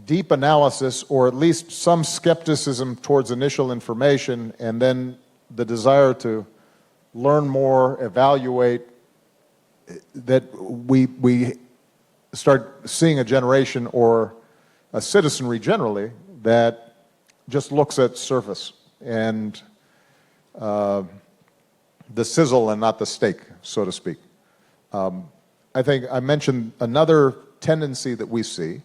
deep analysis, or at least some skepticism towards initial information, and then the desire to learn more, evaluate, that we start seeing a generation or a citizenry generally that just looks at surface and the sizzle and not the steak, so to speak. I think I mentioned another tendency that we see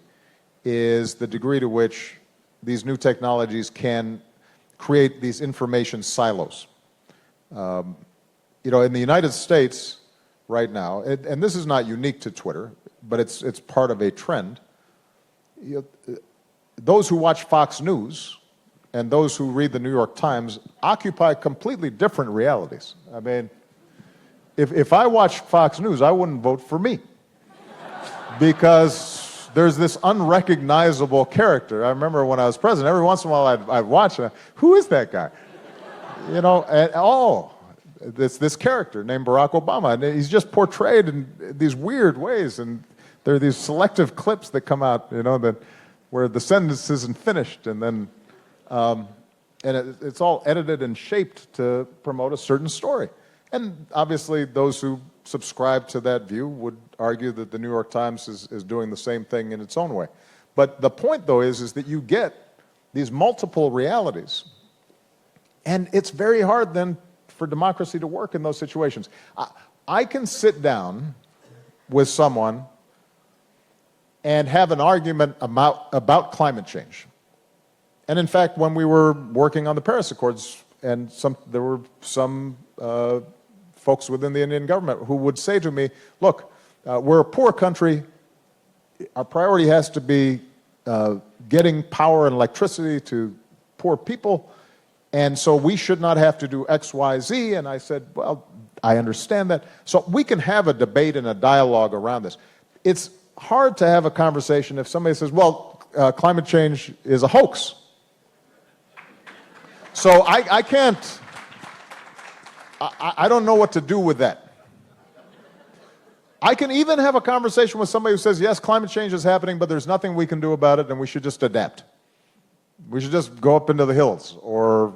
is the degree to which these new technologies can create these information silos. In the United States right now, and this is not unique to Twitter, but it's part of a trend. Those who watch Fox News and those who read the New York Times occupy completely different realities. I mean, if I watched Fox News, I wouldn't vote for me because there's this unrecognizable character. I remember when I was president, every once in a while I'd watch, who is that guy? It's this character named Barack Obama, and he's just portrayed in these weird ways, and there are these selective clips that come out, where the sentence isn't finished, and then it's all edited and shaped to promote a certain story. And obviously, those who subscribe to that view would argue that the New York Times is doing the same thing in its own way. But the point, though, is that you get these multiple realities, and it's very hard then for democracy to work in those situations. I can sit down with someone and have an argument about climate change. And in fact, when we were working on the Paris Accords, and there were some folks within the Indian government who would say to me, look, we're a poor country. Our priority has to be getting power and electricity to poor people, and so we should not have to do X, Y, Z. And I said, well, I understand that. So we can have a debate and a dialogue around this. It's hard to have a conversation if somebody says, well, climate change is a hoax. So I can't, I don't know what to do with that. I can even have a conversation with somebody who says, yes, climate change is happening, but there's nothing we can do about it, and we should just adapt. We should just go up into the hills, or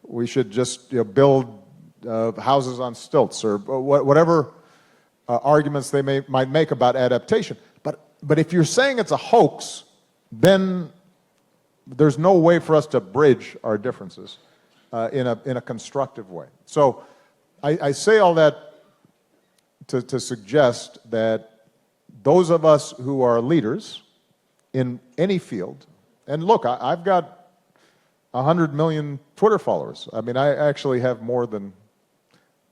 we should just build houses on stilts, or whatever arguments they might make about adaptation. But if you're saying it's a hoax, then there's no way for us to bridge our differences in a constructive way. So I say all that to suggest that those of us who are leaders in any field, and look, I've got 100 million Twitter followers. I mean, I actually have more than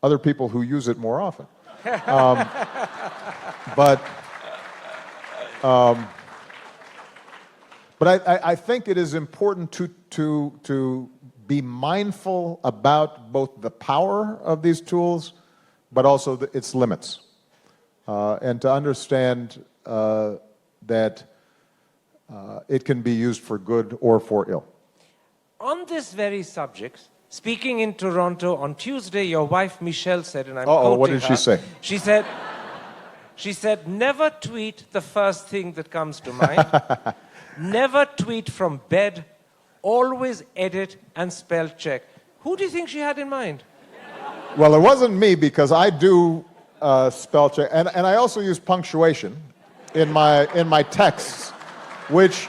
other people who use it more often. But I think it is important to be mindful about both the power of these tools, but also its limits, and to understand that it can be used for good or for ill. On this very subject, speaking in Toronto on Tuesday, your wife Michelle said, and I'm Uh-oh, quoting what did her, she say? She said, never tweet the first thing that comes to mind. Never tweet from bed. Always edit and spell check. Who do you think she had in mind? Well, it wasn't me, because I do spell check, and I also use punctuation in my texts, which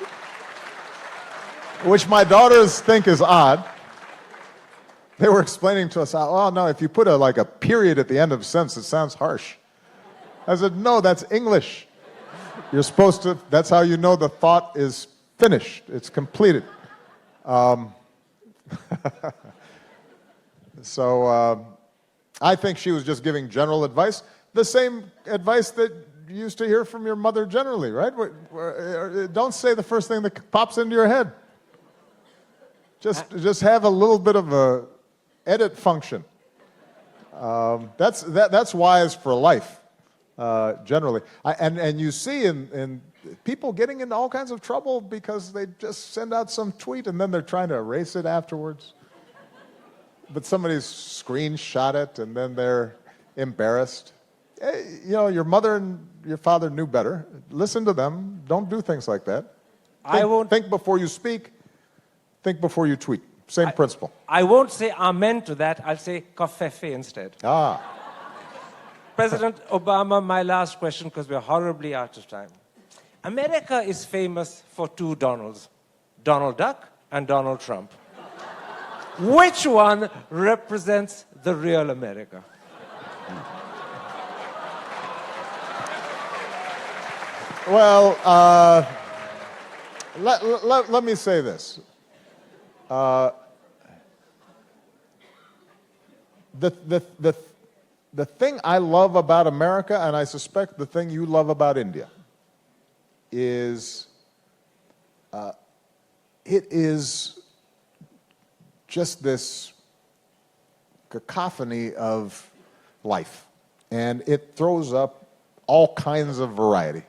my daughters think is odd. They were explaining to us, oh no, if you put a period at the end of a sentence, it sounds harsh. I said, no, that's English. You're supposed to, that's how you know the thought is finished, it's completed. So I think she was just giving general advice, the same advice that you used to hear from your mother generally, right? Don't say the first thing that pops into your head. Just have a little bit of a edit function. That's wise for life, generally. And you see in people getting into all kinds of trouble because they just send out some tweet and then they're trying to erase it afterwards. But somebody's screenshot it and then they're embarrassed. Hey, your mother and your father knew better. Listen to them. Don't do things like that. Think before you speak. Think before you tweet. Same principle. I won't say amen to that. I'll say kafefe instead. President Obama, my last question, because we're horribly out of time. America is famous for two Donalds, Donald Duck and Donald Trump. Which one represents the real America? Well, let me say this. The thing I love about America, and I suspect the thing you love about India, is it is just this cacophony of life, and it throws up all kinds of variety.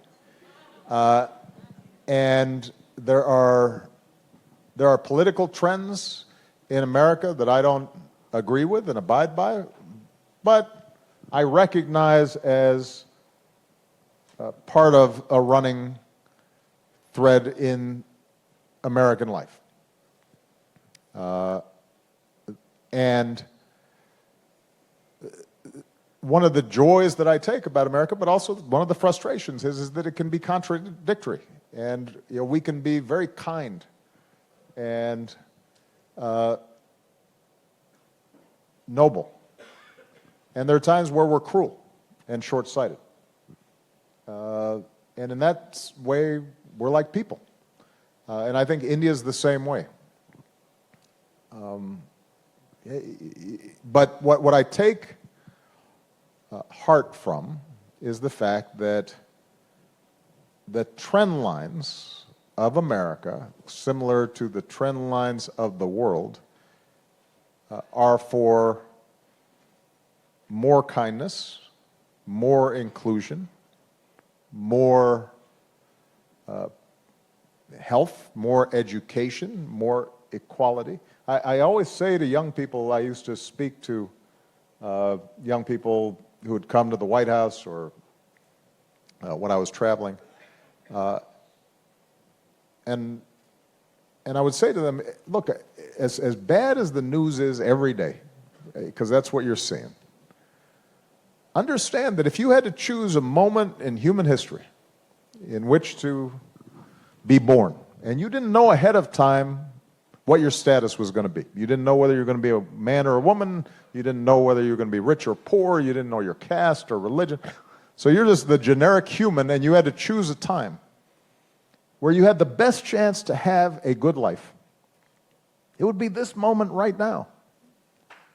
And there are political trends in America that I don't agree with and abide by, but I recognize as part of a running thread in American life. And one of the joys that I take about America, but also one of the frustrations is that it can be contradictory. And we can be very kind and noble. And there are times where we're cruel and short-sighted. And in that way, we're like people. And I think India is the same way. But what I take heart from is the fact that the trend lines of America, similar to the trend lines of the world, are for more kindness, more inclusion, more health, more education, more equality. I always say to young people, I used to speak to young people who had come to the White House or when I was traveling. And I would say to them, look, as bad as the news is every day, because that's what you're seeing, understand that if you had to choose a moment in human history in which to be born, and you didn't know ahead of time what your status was going to be. You didn't know whether you were going to be a man or a woman. You didn't know whether you were going to be rich or poor. You didn't know your caste or religion. So you're just the generic human, and you had to choose a time where you had the best chance to have a good life. It would be this moment right now,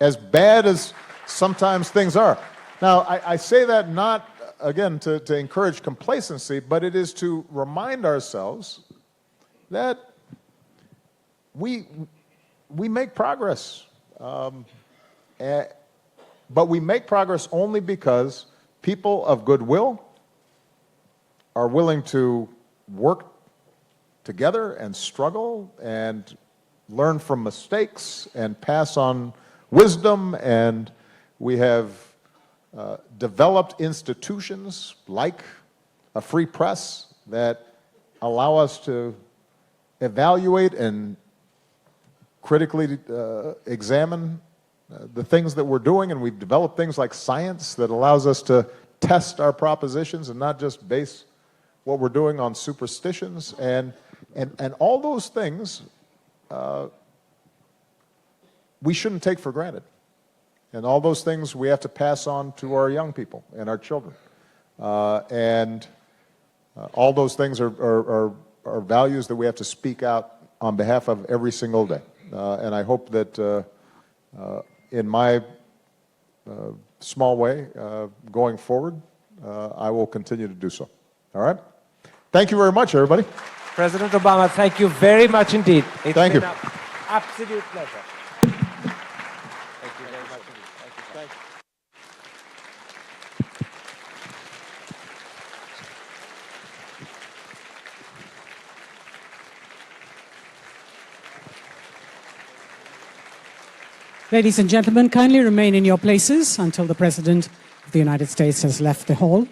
as bad as sometimes things are. Now, I say that not, again, to encourage complacency, but it is to remind ourselves that we make progress. But we make progress only because people of goodwill are willing to work together and struggle and learn from mistakes and pass on wisdom, and we have developed institutions like a free press that allow us to evaluate and critically examine the things that we're doing, and we've developed things like science that allows us to test our propositions and not just base what we're doing on superstitions, and all those things we shouldn't take for granted. And all those things we have to pass on to our young people and our children. And all those things are values that we have to speak out on behalf of every single day. And I hope that in my small way, going forward, I will continue to do so. All right? Thank you very much, everybody. President Obama, thank you very much indeed. It's Thank been you. an absolute pleasure. Thank you very much indeed. Thank you. Ladies and gentlemen, kindly remain in your places until the President of the United States has left the hall.